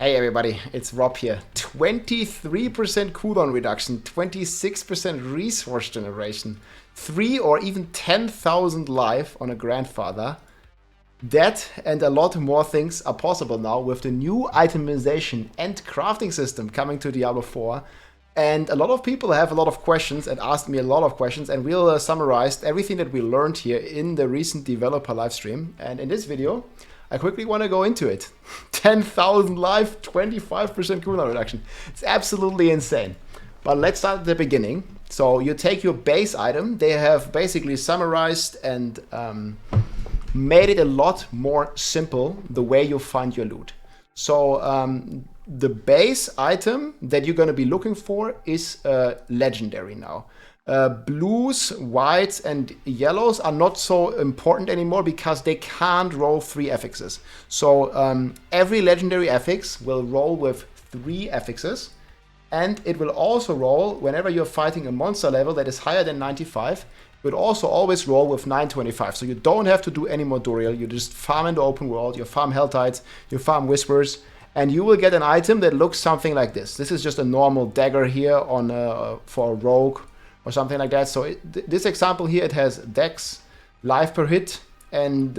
Hey everybody, it's Rob here. 23% cooldown reduction, 26% resource generation, 3 or even 10,000 life on a grandfather. That and a lot more things are possible now with the new itemization and crafting system coming to Diablo 4. And a lot of people have a lot of questions and asked me a lot of questions, and we'll summarize everything that we learned here in the recent developer livestream. And in this video, I quickly want to go into it. 10,000 life, 25% cooldown reduction. It's absolutely insane. But let's start at the beginning. So you take your base item. They have basically summarized and made it a lot more simple the way you find your loot. So the base item that you're going to be looking for is legendary now. Blues, whites, and yellows are not so important anymore because they can't roll 3 affixes. So every legendary affix will roll with 3 affixes, and it will also roll whenever you're fighting a monster level that is higher than 95. It will also always roll with 925. So you don't have to do any more Duriel. You just farm in the open world, you farm Helltides, you farm Whispers, and you will get an item that looks something like this. This is just a normal dagger here on for a rogue or something like that. So this example here, it has dex, life per hit, and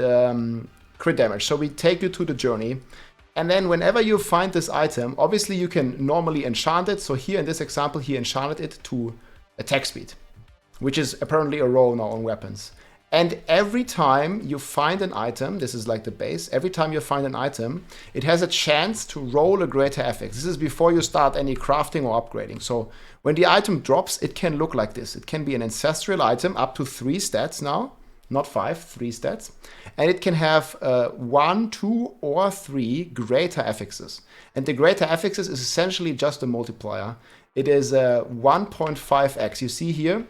crit damage. So we take you to the journey. And then whenever you find this item, obviously you can normally enchant it. So here in this example, he enchanted it to attack speed, which is apparently a roll now on weapons. And every time you find an item, this is like the base, every time you find an item, it has a chance to roll a greater affix. This is before you start any crafting or upgrading. So when the item drops, it can look like this. It can be an ancestral item up to 3 stats now, not 5, 3 stats. And it can have 1, 2, or 3 greater affixes. And the greater affixes is essentially just a multiplier. It is 1.5x. You see here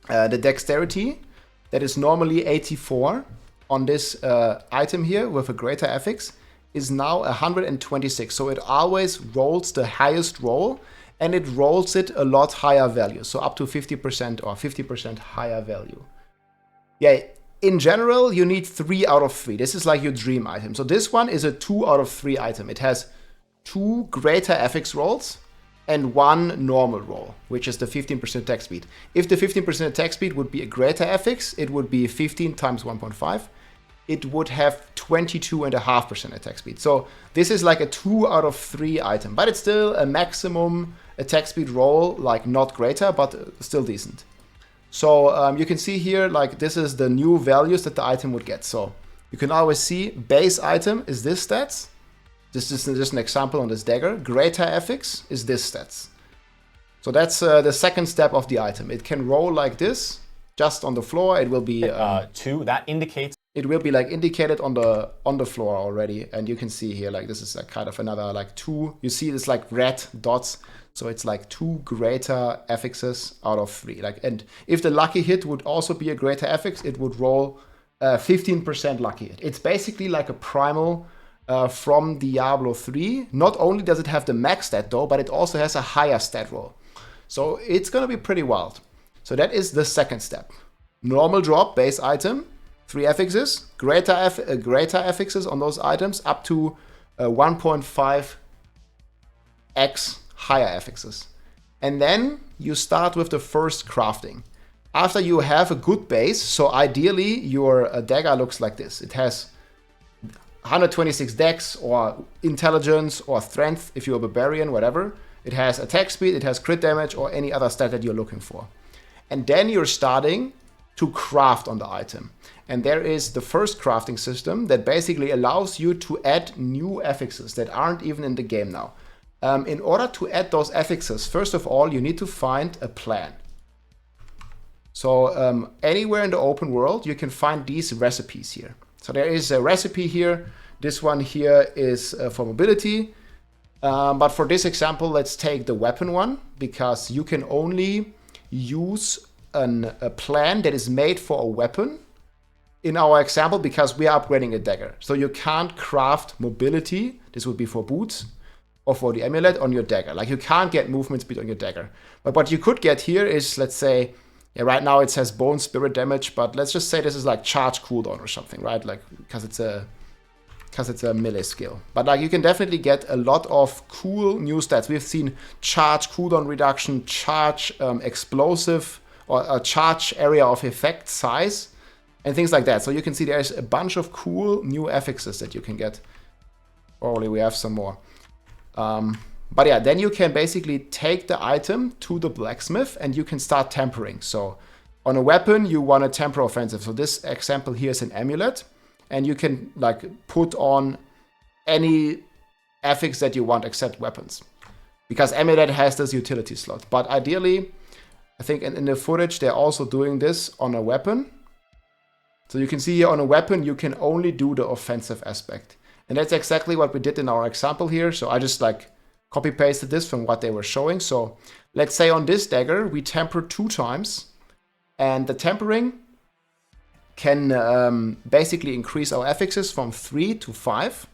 the dexterity that is normally 84 on this item here with a greater affix is now 126. So it always rolls the highest roll, and it rolls it a lot higher value. So up to 50% or 50% higher value. Yeah, in general, you need 3 out of 3. This is like your dream item. So this one is a 2 out of 3 item. It has 2 greater affix rolls and 1 normal roll, which is the 15% attack speed. If the 15% attack speed would be a greater affix, it would be 15 times 1.5. It would have 22.5% attack speed. So this is like a 2 out of 3 item, but it's still a maximum attack speed roll, like not greater, but still decent. So you can see here, like this is the new values that the item would get. So you can always see base item is this stats. This is just an example on this dagger. Greater affix is this stats. So that's the second step of the item. It can roll like this, just on the floor. It will be 2. That indicates it will be like indicated on the floor already, and you can see here like this is a kind of another like 2. You see this like red dots. So it's like 2 greater affixes out of 3. Like, and if the lucky hit would also be a greater affix, it would roll 15% lucky hit. It's basically like a primal from Diablo 3. Not only does it have the max stat though, but it also has a higher stat roll. So it's gonna be pretty wild. So that is the second step. Normal drop, base item, 3 affixes, greater affixes on those items up to 1.5x higher affixes. And then you start with the first crafting. After you have a good base, so ideally your dagger looks like this. It has 126 dex or intelligence or strength if you're a barbarian, whatever. It has attack speed, it has crit damage or any other stat that you're looking for. And then you're starting to craft on the item. And there is the first crafting system that basically allows you to add new affixes that aren't even in the game now. In order to add those affixes, first of all, you need to find a plan. So anywhere in the open world, you can find these recipes here. So there is a recipe here. This one here is for mobility. But for this example, let's take the weapon one, because you can only use a plan that is made for a weapon in our example, because we are upgrading a dagger. So you can't craft mobility. This would be for boots, or for the amulet on your dagger. Like you can't get movement speed on your dagger. But what you could get here is, let's say, yeah, right now it says bone spirit damage, but let's just say this is like charge cooldown or something, right? Like, because it's a because it's a melee skill. But like you can definitely get a lot of cool new stats. We've seen charge cooldown reduction, charge explosive, or a charge area of effect size, and things like that. So you can see there's a bunch of cool new affixes that you can get. Probably we have some more. But yeah, then you can basically take the item to the blacksmith and you can start tempering. So on a weapon, you want to temper offensive. So this example here is an amulet. And you can like put on any affix that you want except weapons. Because amulet has this utility slot. But ideally, I think in the footage, they're also doing this on a weapon. So you can see here on a weapon, you can only do the offensive aspect. And that's exactly what we did in our example here. So I just like copy pasted this from what they were showing. So let's say on this dagger, we temper 2 times. And the tempering can basically increase our affixes from 3 to 5.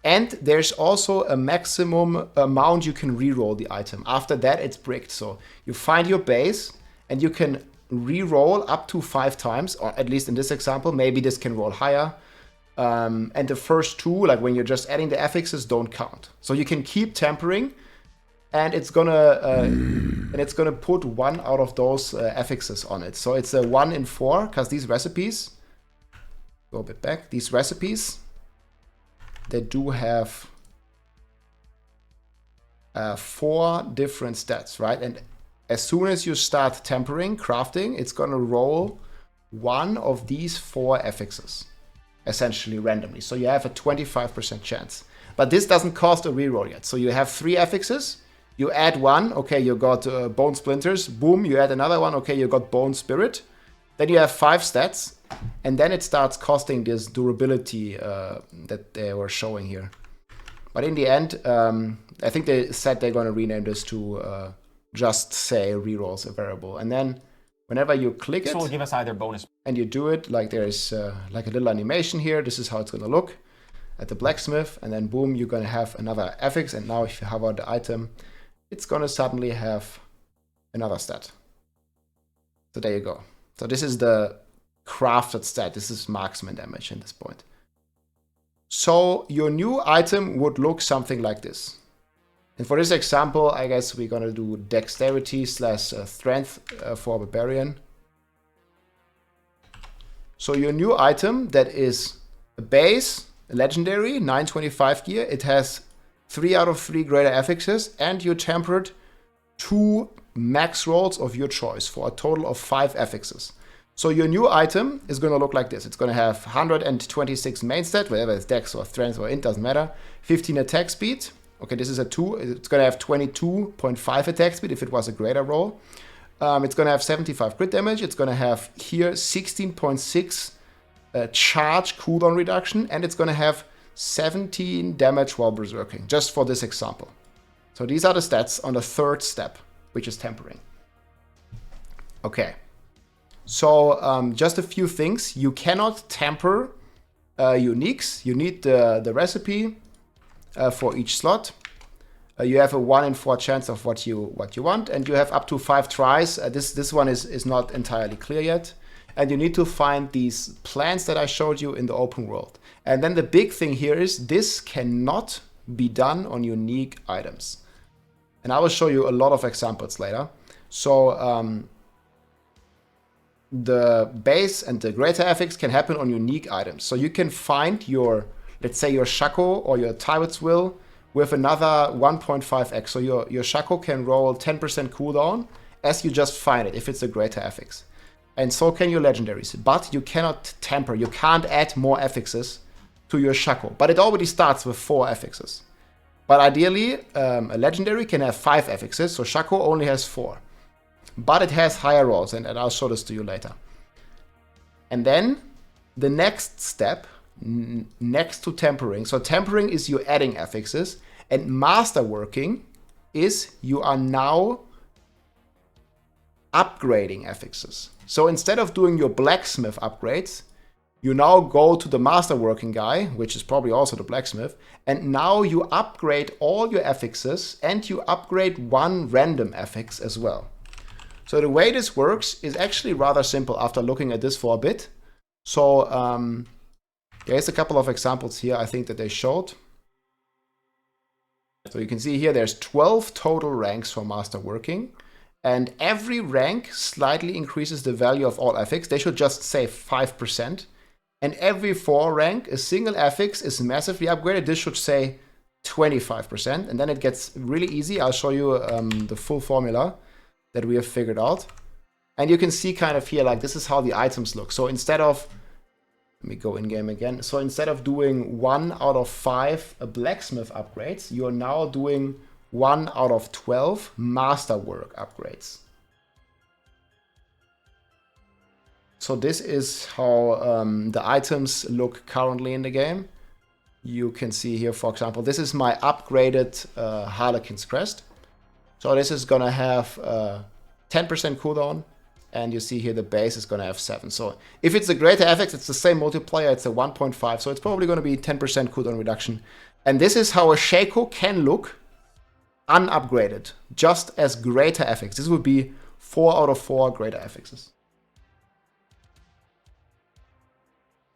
And there's also a maximum amount you can reroll the item. After that, it's bricked. So you find your base and you can reroll up to 5 times, or at least in this example, maybe this can roll higher. And the first 2, like when you're just adding the affixes, don't count. So you can keep tempering, and it's gonna put 1 out of those affixes on it. So it's a 1 in 4, because these recipes, go a bit back, these recipes, they do have 4 different stats, right? And as soon as you start tempering, crafting, it's gonna roll 1 of these 4 affixes, essentially randomly. So you have a 25% chance. But this doesn't cost a reroll yet. So you have 3 affixes, you add 1, okay, you got bone splinters, boom, you add another one, okay, you got bone spirit. Then you have 5 stats, and then it starts costing this durability that they were showing here. But in the end, I think they said they're gonna rename this to just say rerolls a variable. And then whenever you click this it, will give us either bonus, and you do it, like there's like a little animation here. This is how it's gonna look at the blacksmith, and then boom, you're gonna have another affix. And now if you hover the item, it's gonna suddenly have another stat. So there you go. So this is the crafted stat. This is marksman damage at this point. So your new item would look something like this. And for this example, I guess we're gonna do dexterity / strength for Barbarian. So your new item that is a base, a legendary, 925 gear. It has 3 out of 3 greater affixes, and you tempered 2 max rolls of your choice for a total of 5 affixes. So your new item is going to look like this. It's going to have 126 main stat, whether it's dex or strength or int, doesn't matter. 15 attack speed. Okay, this is a 2. It's going to have 22.5 attack speed if it was a greater roll. It's going to have 75 crit damage. It's going to have here 16.6 charge cooldown reduction, and it's going to have 17 damage while berserking, just for this example. So these are the stats on the 3rd step, which is tempering. Okay. So just a few things. You cannot temper uniques. You need the recipe for each slot. You have a 1 in 4 chance of what you want, and you have up to 5 tries. This one is not entirely clear yet. And you need to find these plants that I showed you in the open world. And then the big thing here is this cannot be done on unique items. And I will show you a lot of examples later. So the base and the greater affix can happen on unique items. So you can find your, let's say your Shaco or your Tyrant's Will with another 1.5x. So your Shaco can roll 10% cooldown as you just find it, if it's a greater affix. And so can your legendaries. But you cannot temper. You can't add more affixes to your Shaco. But it already starts with 4 affixes. But ideally, a legendary can have 5 affixes. So Shaco only has 4. But it has higher rolls, and I'll show this to you later. And then the next step, next to tempering. So tempering is you adding affixes, and masterworking is you are now upgrading affixes. So instead of doing your blacksmith upgrades, you now go to the masterworking guy, which is probably also the blacksmith, and now you upgrade all your affixes, and you upgrade 1 random affix as well. So the way this works is actually rather simple after looking at this for a bit. So There's a couple of examples here I think that they showed. So you can see here there's 12 total ranks for Masterworking. And every rank slightly increases the value of all affix. They should just say 5%. And every 4 rank, a single affix is massively upgraded. This should say 25%. And then it gets really easy. I'll show you the full formula that we have figured out. And you can see kind of here, like this is how the items look. So instead of, let me go in game again. So instead of doing 1 out of 5 blacksmith upgrades, you're now doing 1 out of 12 masterwork upgrades. So this is how the items look currently in the game. You can see here, for example, this is my upgraded Harlequin's Crest. So this is gonna have 10% cooldown, and you see here the base is gonna have 7. So if it's a greater affix, it's the same multiplier, it's a 1.5, so it's probably gonna be 10% cooldown reduction. And this is how a Shaco can look unupgraded, just as greater affix. This would be 4 out of 4 greater affixes.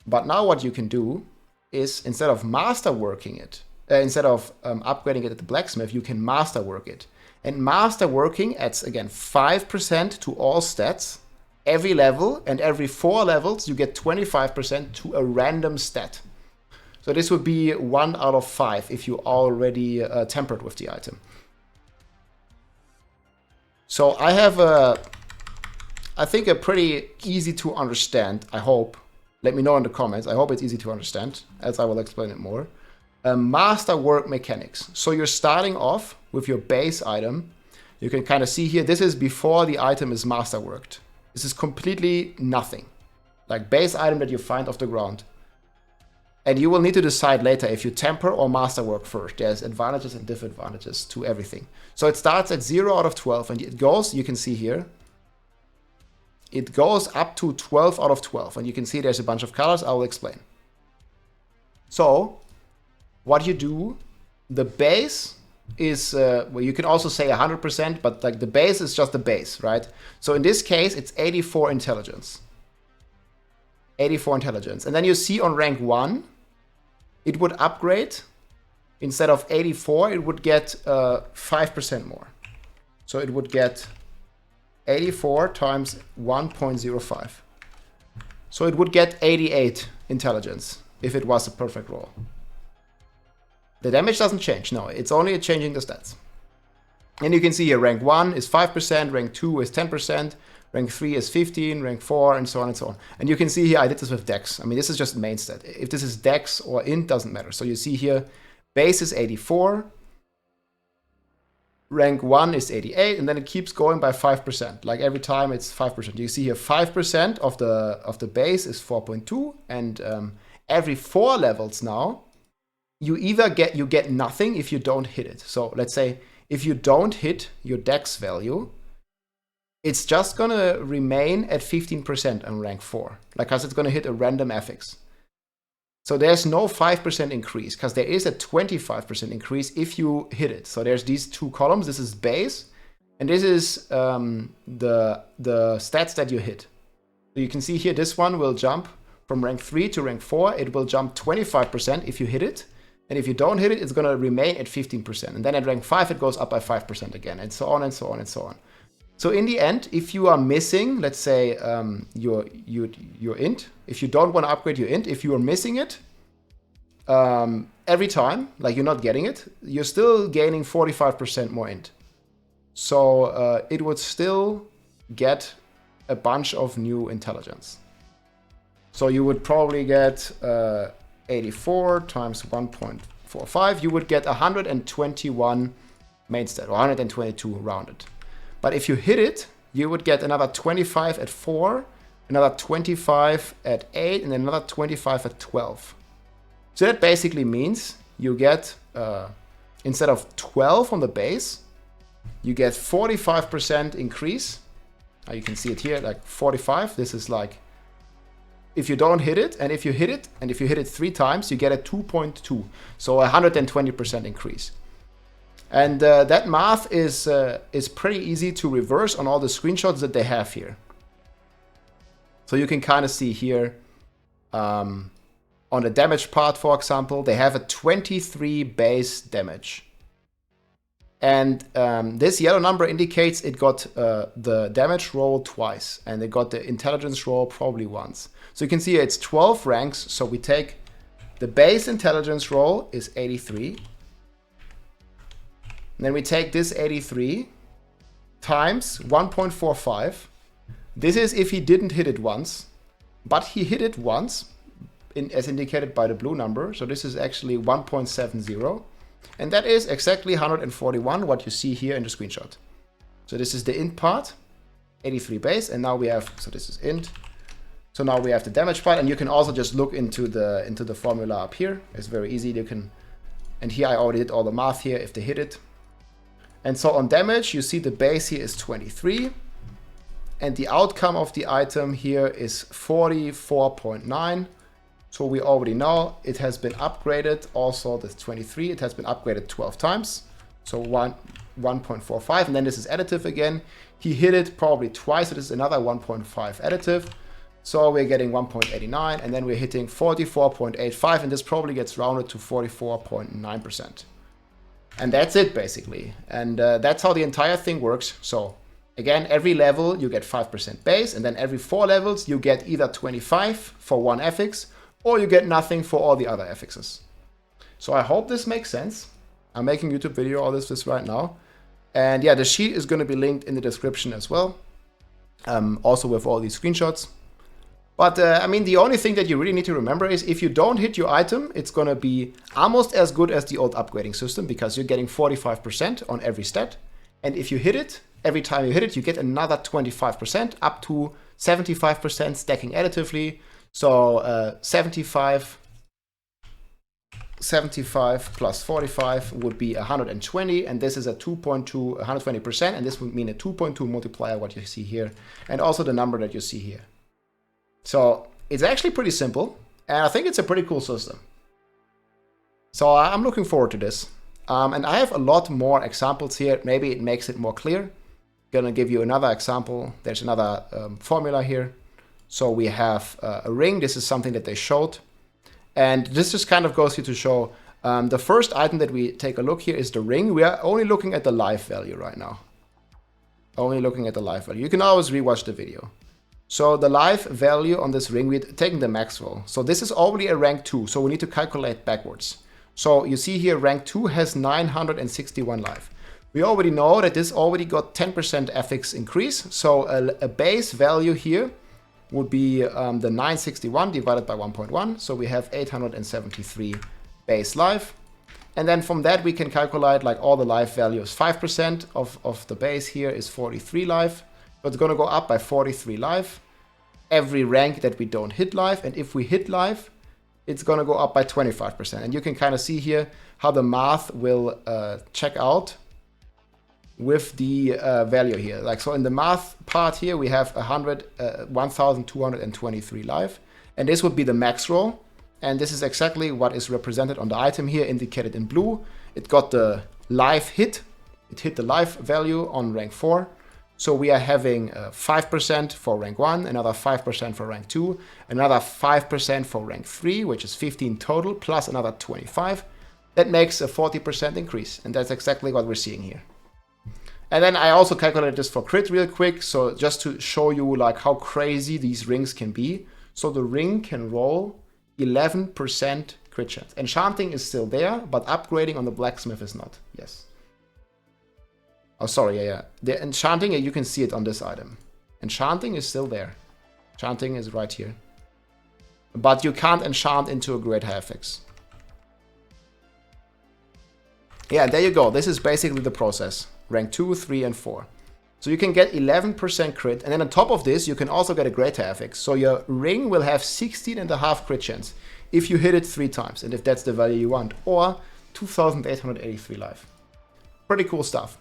But now what you can do is, instead of masterworking it, instead of upgrading it at the blacksmith, you can masterwork it. And masterworking adds, again, 5% to all stats, every level, and every 4 levels you get 25% to a random stat. So this would be 1 out of 5 if you already tempered with the item. So I have I think a pretty easy to understand, I hope. Let me know in the comments. I hope it's easy to understand, as I will explain it more. Masterwork mechanics. So you're starting off with your base item. You can kind of see here, this is before the item is masterworked. This is completely nothing. Like base item that you find off the ground. And you will need to decide later if you temper or masterwork first. There's advantages and disadvantages to everything. So it starts at 0 out of 12 and it goes, you can see here, it goes up to 12 out of 12. And you can see there's a bunch of colors. I will explain. So what you do, the base is, well, you can also say 100%, but like the base is just the base, right? So in this case, it's 84 intelligence. 84 intelligence. And then you see on rank 1, it would upgrade. Instead of 84, it would get 5% more. So it would get 84 times 1.05. So it would get 88 intelligence if it was a perfect roll. The damage doesn't change, no, it's only changing the stats. And you can see here, rank 1 is 5%, rank 2 is 10%, rank 3 is 15, rank 4, and so on and so on. And you can see here, I did this with Dex. I mean, this is just main stat. If this is Dex or Int, doesn't matter. So you see here, base is 84, rank 1 is 88, and then it keeps going by 5%. Like every time it's 5%. You see here, 5% of the base is 4.2, and every 4 levels now, you either get nothing if you don't hit it. So let's say if you don't hit your Dex value, it's just gonna remain at 15% on rank 4, like, cause it's gonna hit a random affix. So there's no 5% increase, because there is a 25% increase if you hit it. So there's these 2 columns. This is base, and this is the stats that you hit. So you can see here, this one will jump from rank 3 to rank 4. It will jump 25% if you hit it. And if you don't hit it, it's going to remain at 15%. And then at rank 5, it goes up by 5% again, and so on and so on and so on. So in the end, if you are missing, let's say your int, if you don't want to upgrade your int, if you are missing it every time, like you're not getting it, you're still gaining 45% more int. So it would still get a bunch of new intelligence. So you would probably get 84 times 1.45, you would get 121 main stat, or 122 rounded. But if you hit it, you would get another 25 at 4, another 25 at 8, and another 25 at 12. So that basically means you get, instead of 12 on the base, you get 45% increase. You can see it here, like 45. This is like, if you don't hit it, and if you hit it, and if you hit it 3 times, you get a 2.2. So 120% increase. And that math is pretty easy to reverse on all the screenshots that they have here. So you can kind of see here, on the damage part, for example, they have a 23 base damage. And this yellow number indicates it got the damage roll twice, and they got the intelligence roll probably once. So you can see it's 12 ranks, so we take the base intelligence roll is 83. And then we take this 83 times 1.45. This is if he didn't hit it once, but he hit it once, as indicated by the blue number. So this is actually 1.70. And that is exactly 141, what you see here in the screenshot. So this is the int part, 83 base, and now we have, so this is int. So now we have the damage part, and you can also just look into the formula up here. It's very easy. You can, and here I already did all the math here if they hit it. And so on damage, you see the base here is 23, and the outcome of the item here is 44.9. So we already know it has been upgraded. Also, this 23, it has been upgraded 12 times. So 1.45, and then this is additive again. He hit it probably twice, so this is another 1.5 additive. So we're getting 1.89, and then we're hitting 44.85, and this probably gets rounded to 44.9%. And that's it, basically. And that's how the entire thing works. So again, every level you get 5% base, and then every 4 levels you get either 25 for one affix, or you get nothing for all the other affixes. So I hope this makes sense. I'm making a YouTube video all this right now. And yeah, the sheet is going to be linked in the description as well. Also with all these screenshots. But I mean, the only thing that you really need to remember is if you don't hit your item, it's going to be almost as good as the old upgrading system, because you're getting 45% on every stat. And if you hit it, every time you hit it, you get another 25% up to 75% stacking additively. So 75 plus 45 would be 120, and this is a 2.2, 120%, and this would mean a 2.2 multiplier, what you see here, and also the number that you see here. So it's actually pretty simple, and I think it's a pretty cool system. So I'm looking forward to this. And I have a lot more examples here. Maybe it makes it more clear. Gonna give you another example. There's another formula here. So we have a ring. This is something that they showed. And this just kind of goes here to show the first item that we take a look here is the ring. We are only looking at the life value right now. Only looking at the life value. You can always rewatch the video. So the life value on this ring, we're taking the max roll. So this is already a rank 2. So we need to calculate backwards. So you see here rank 2 has 961 life. We already know that this already got 10% affix increase. So a base value here would be the 961 divided by 1.1. So we have 873 base life. And then from that, we can calculate like all the life values. 5% of the base here is 43 life. So it's going to go up by 43 life. Every rank that we don't hit life. And if we hit life, it's going to go up by 25%. And you can kind of see here how the math will check out with the value here. Like, so in the math part here, we have 1,223 life. And this would be the max roll. And this is exactly what is represented on the item here, indicated in blue. It got the life hit. It hit the life value on rank 4. So we are having 5% for rank 1, another 5% for rank 2, another 5% for rank 3, which is 15 total, plus another 25. That makes a 40% increase. And that's exactly what we're seeing here. And then I also calculated this for crit real quick. So just to show you like how crazy these rings can be. So the ring can roll 11% crit chance. Enchanting is still there, but upgrading on the blacksmith is not. Yes. Oh, sorry, yeah. The enchanting, you can see it on this item. Enchanting is still there. Enchanting is right here. But you can't enchant into a great affix. Yeah, there you go. This is basically the process. Rank 2, 3, and 4. So you can get 11% crit. And then on top of this, you can also get a greater affix. So your ring will have 16.5 crit chance if you hit it 3 times. And if that's the value you want. Or 2,883 life. Pretty cool stuff.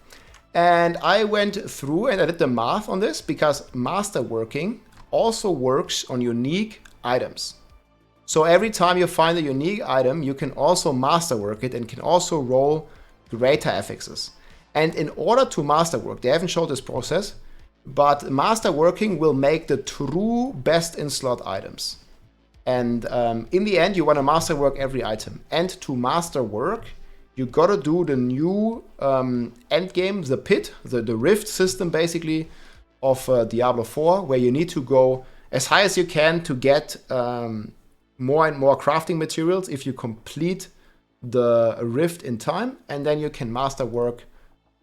And I went through and I did the math on this because Masterworking also works on unique items. So every time you find a unique item, you can also masterwork it and can also roll greater affixes. And in order to masterwork, they haven't showed this process, but masterworking will make the true best in slot items. And in the end, you want to masterwork every item. And to masterwork, you gotta do the new end game, the pit, the rift system basically of Diablo 4, where you need to go as high as you can to get more and more crafting materials if you complete the rift in time, and then you can masterwork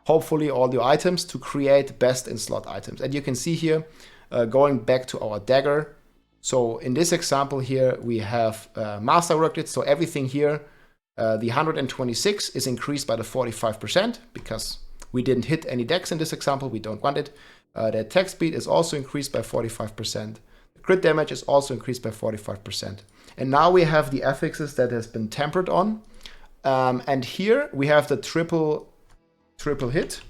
hopefully all your items to create best in slot items. And you can see here, going back to our dagger. So in this example here, we have masterworked it. So everything here, the 126 is increased by the 45% because we didn't hit any decks in this example. We don't want it. The attack speed is also increased by 45%. The crit damage is also increased by 45%. And now we have the affixes that has been tempered on. And here we have the triple hit.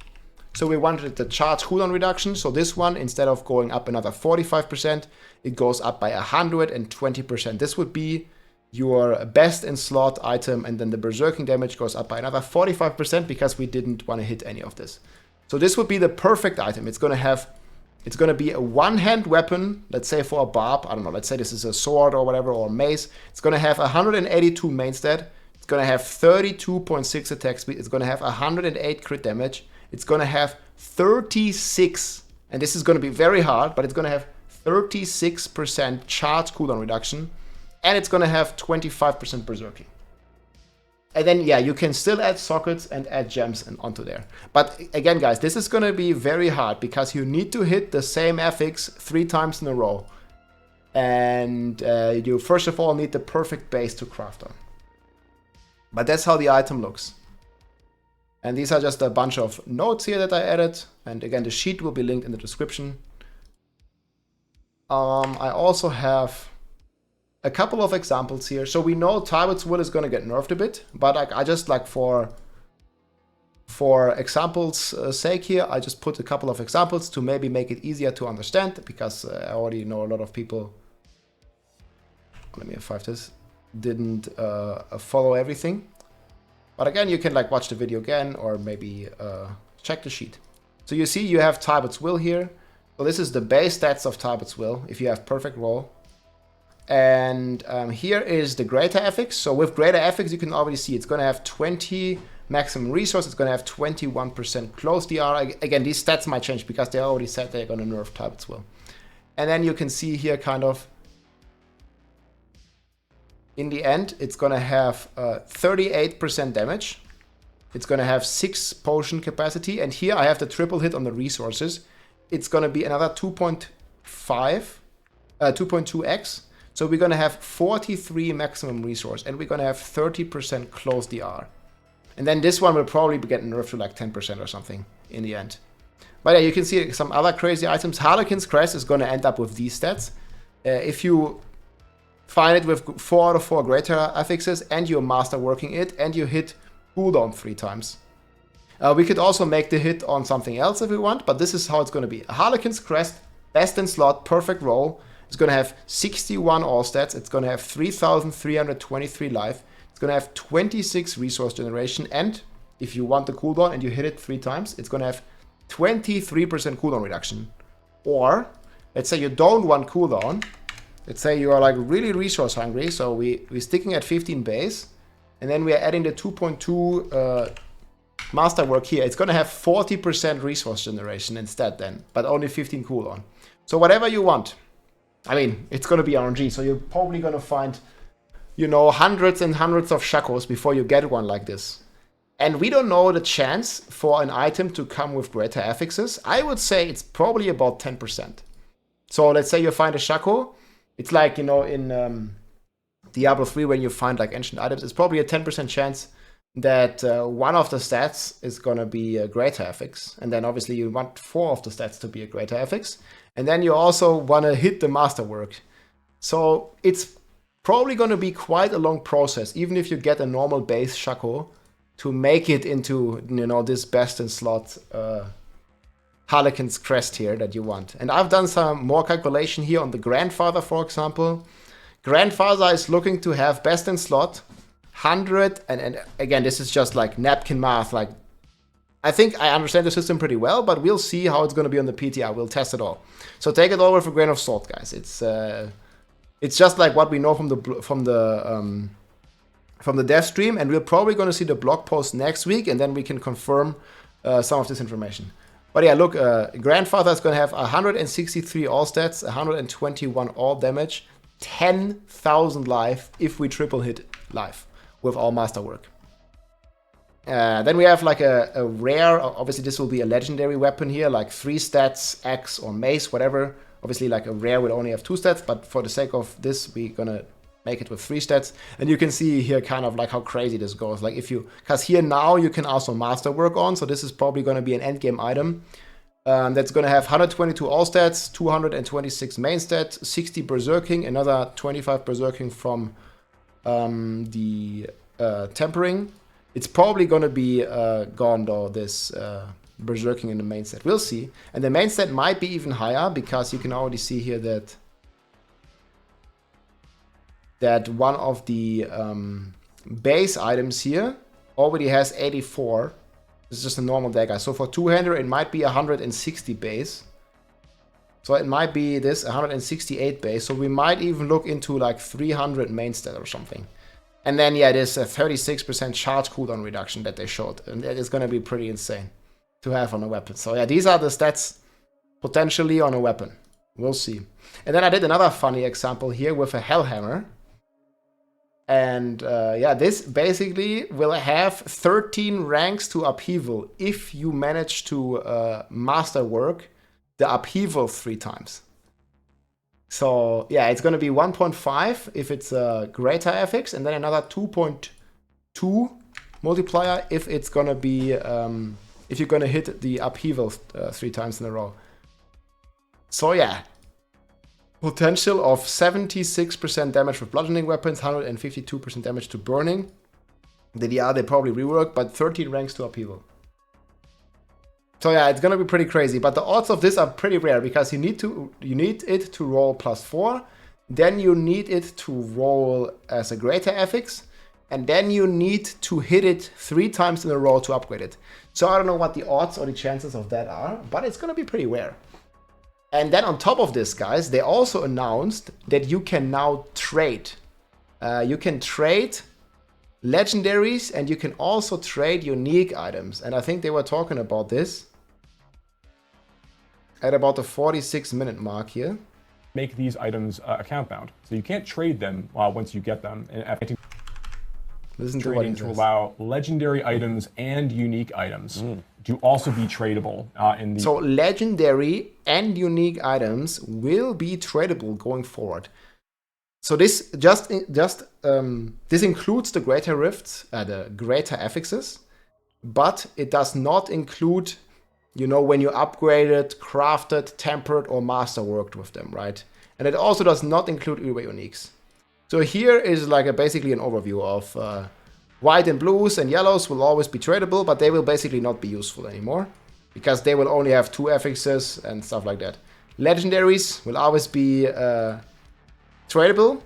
So we wanted the charge cooldown reduction. So this one, instead of going up another 45%, it goes up by 120%. This would be your best in slot item, and then the berserking damage goes up by another 45% because we didn't want to hit any of this. So this would be the perfect item. It's going to be a one-hand weapon, let's say for a barb. I don't know, let's say this is a sword or whatever, or a mace. It's going to have 182 main stat. It's going to have 32.6 attack speed. It's going to have 108 crit damage. It's going to have 36, and this is going to be very hard, but it's going to have 36% charge cooldown reduction, and it's going to have 25% berserking. And then, yeah, you can still add sockets and add gems onto there. But again, guys, this is going to be very hard because you need to hit the same affix 3 times in a row. And you first of all need the perfect base to craft on. But that's how the item looks. And these are just a bunch of notes here that I added. And again, the sheet will be linked in the description. I also have a couple of examples here. So we know Tybot's Will is going to get nerfed a bit, but I just like for examples sake here, I just put a couple of examples to maybe make it easier to understand, because I already know a lot of people, let me F5 this, didn't follow everything. But again, you can like watch the video again, or maybe check the sheet. So you see you have Tybot's Will here. So this is the base stats of Tybot's Will if you have perfect roll. And here is the greater affix. So with greater affix, you can already see it's going to have 20 maximum resource. It's going to have 21% close DR. Again, these stats might change because they already said they're going to nerf Tybot's Will. And then you can see here kind of in the end, it's going to have 38% damage. It's going to have 6 potion capacity. And here I have the triple hit on the resources. It's going to be another 2.2x. So we're going to have 43 maximum resource, and we're going to have 30% close DR. And then this one will probably get nerfed to like 10% or something in the end. But yeah, you can see some other crazy items. Harlequin's Crest is going to end up with these stats. If you find it with 4 out of 4 greater affixes, and you're masterworking it, and you hit cooldown 3 times. We could also make the hit on something else if we want, but this is how it's going to be. Harlequin's Crest, best in slot, perfect roll. It's going to have 61 all stats. It's going to have 3,323 life. It's going to have 26 resource generation. And if you want the cooldown and you hit it 3 times, it's going to have 23% cooldown reduction. Or let's say you don't want cooldown. Let's say you are like really resource hungry. So we're sticking at 15 base. And then we are adding the 2.2 Masterwork here. It's going to have 40% resource generation instead then, but only 15 cooldown. So whatever you want. I mean, it's going to be RNG, so you're probably going to find, you know, hundreds and hundreds of shakos before you get one like this. And we don't know the chance for an item to come with greater affixes. I would say it's probably about 10%. So let's say you find a shako. It's like, you know, in Diablo 3 when you find like ancient items, it's probably a 10% chance that one of the stats is going to be a greater affix. And then obviously you want 4 of the stats to be a greater affix. And then you also want to hit the masterwork. So it's probably going to be quite a long process, even if you get a normal base shako, to make it into, you know, this best in slot Harlequin's Crest here that you want. And I've done some more calculation here on the Grandfather, for example. Grandfather is looking to have best in slot 100, and again, this is just like napkin math. Like, I think I understand the system pretty well, but we'll see how it's going to be on the PTR. We'll test it all. So take it all with a grain of salt, guys. It's It's just like what we know from the dev stream, and we're probably going to see the blog post next week, and then we can confirm some of this information. But yeah, look, Grandfather is going to have 163 all stats, 121 all damage, 10,000 life if we triple hit life with our Masterwork. Then we have like a rare, obviously this will be a legendary weapon here, like 3 stats, axe or mace, whatever. Obviously like a rare will only have 2 stats, but for the sake of this, we're gonna make it with 3 stats. And you can see here kind of like how crazy this goes. Like if you, because here now you can also Masterwork on, so this is probably gonna be an endgame item. That's gonna have 122 all stats, 226 main stats, 60 berserking, another 25 berserking from the tempering. It's probably gonna be gone though, this berserking in the main set. We'll see. And the main set might be even higher because you can already see here that one of the base items here already has 84. This is just a normal dagger. So for two-hander, it might be 160 base. So it might be this 168 base. So we might even look into like 300 main stat or something. And then, yeah, there's a 36% charge cooldown reduction that they showed. And that is going to be pretty insane to have on a weapon. So yeah, these are the stats potentially on a weapon. We'll see. And then I did another funny example here with a Hellhammer. And yeah, this basically will have 13 ranks to upheaval if you manage to Masterwork the upheaval 3 times. So yeah, it's going to be 1.5 if it's a greater affix, and then another 2.2 multiplier if it's going to be if you're going to hit the upheaval 3 times in a row. So yeah, potential of 76% damage with bludgeoning weapons, 152% damage to burning. The DR they probably rework, but 13 ranks to upheaval. So yeah, it's gonna be pretty crazy. But the odds of this are pretty rare because you need it to roll +4, then you need it to roll as a greater affix, and then you need to hit it 3 times in a row to upgrade it. So I don't know what the odds or the chances of that are, but it's gonna be pretty rare. And then on top of this, guys, they also announced that you can now trade. You can trade legendaries and you can also trade unique items. And I think they were talking about this at about the 46-minute mark here. Make these items account bound. So you can't trade them once you get them. And listen to what it to allow legendary items and unique items to also be tradable in the... So legendary and unique items will be tradable going forward. So this this includes the greater rifts, the greater affixes, but it does not include, you know, when you upgraded, crafted, tempered, or masterworked with them, right? And it also does not include Uber uniques. So here is like basically an overview of white and blues and yellows will always be tradable, but they will basically not be useful anymore because they will only have 2 affixes and stuff like that. Legendaries will always be tradable,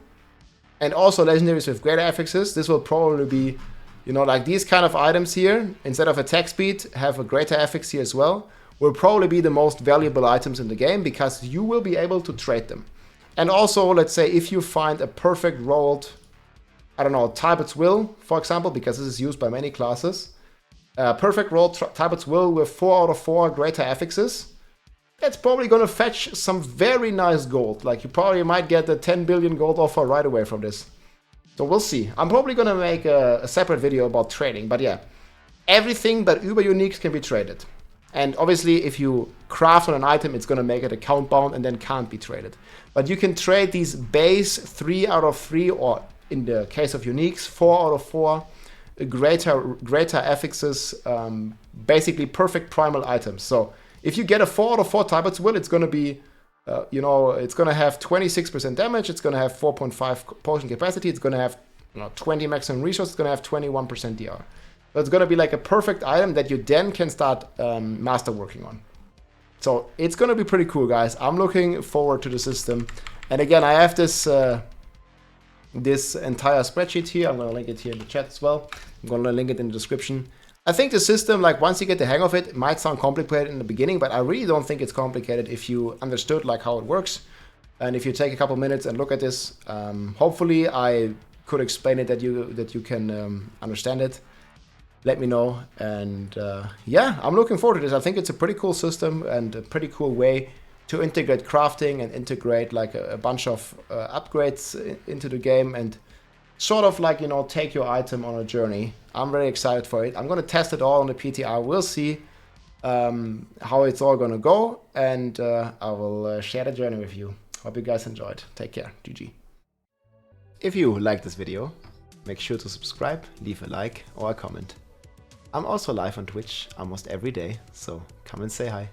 and also legendaries with greater affixes. This will probably be, you know, like these kind of items here, instead of attack speed, have a greater affix here as well, will probably be the most valuable items in the game because you will be able to trade them. And also, let's say if you find a perfect rolled, I don't know, Tybert's Will, for example, because this is used by many classes, perfect rolled Tybert's Will with 4 out of 4 greater affixes, that's probably going to fetch some very nice gold. Like you probably might get a 10 billion gold offer right away from this. So we'll see. I'm probably going to make a separate video about trading. But yeah, everything but Uber Uniques can be traded. And obviously, if you craft on an item, it's going to make it account bound and then can't be traded. But you can trade these base 3 out of 3, or in the case of uniques, 4 out of 4 greater affixes, basically perfect primal items. So if you get a 4 out of 4 Tybert's Will, it's going to be, you know, it's going to have 26% damage, it's going to have 4.5 potion capacity, it's going to have, you know, 20 maximum resources, it's going to have 21% DR. So it's going to be like a perfect item that you then can start masterworking on. So it's going to be pretty cool, guys. I'm looking forward to the system. And again, I have this this entire spreadsheet here. I'm going to link it here in the chat as well. I'm going to link it in the description. I think the system, like once you get the hang of it, it might sound complicated in the beginning, but I really don't think it's complicated if you understood like how it works. And if you take a couple minutes and look at this, hopefully I could explain it that you can understand it. Let me know. And yeah, I'm looking forward to this. I think it's a pretty cool system and a pretty cool way to integrate crafting and integrate like a bunch of upgrades into the game and sort of like, you know, take your item on a journey. I'm very excited for it. I'm going to test it all on the PTR. We'll see how it's all going to go, and I will share the journey with you. Hope you guys enjoyed. Take care. GG. If you liked this video, make sure to subscribe, leave a like or a comment. I'm also live on Twitch almost every day, so come and say hi.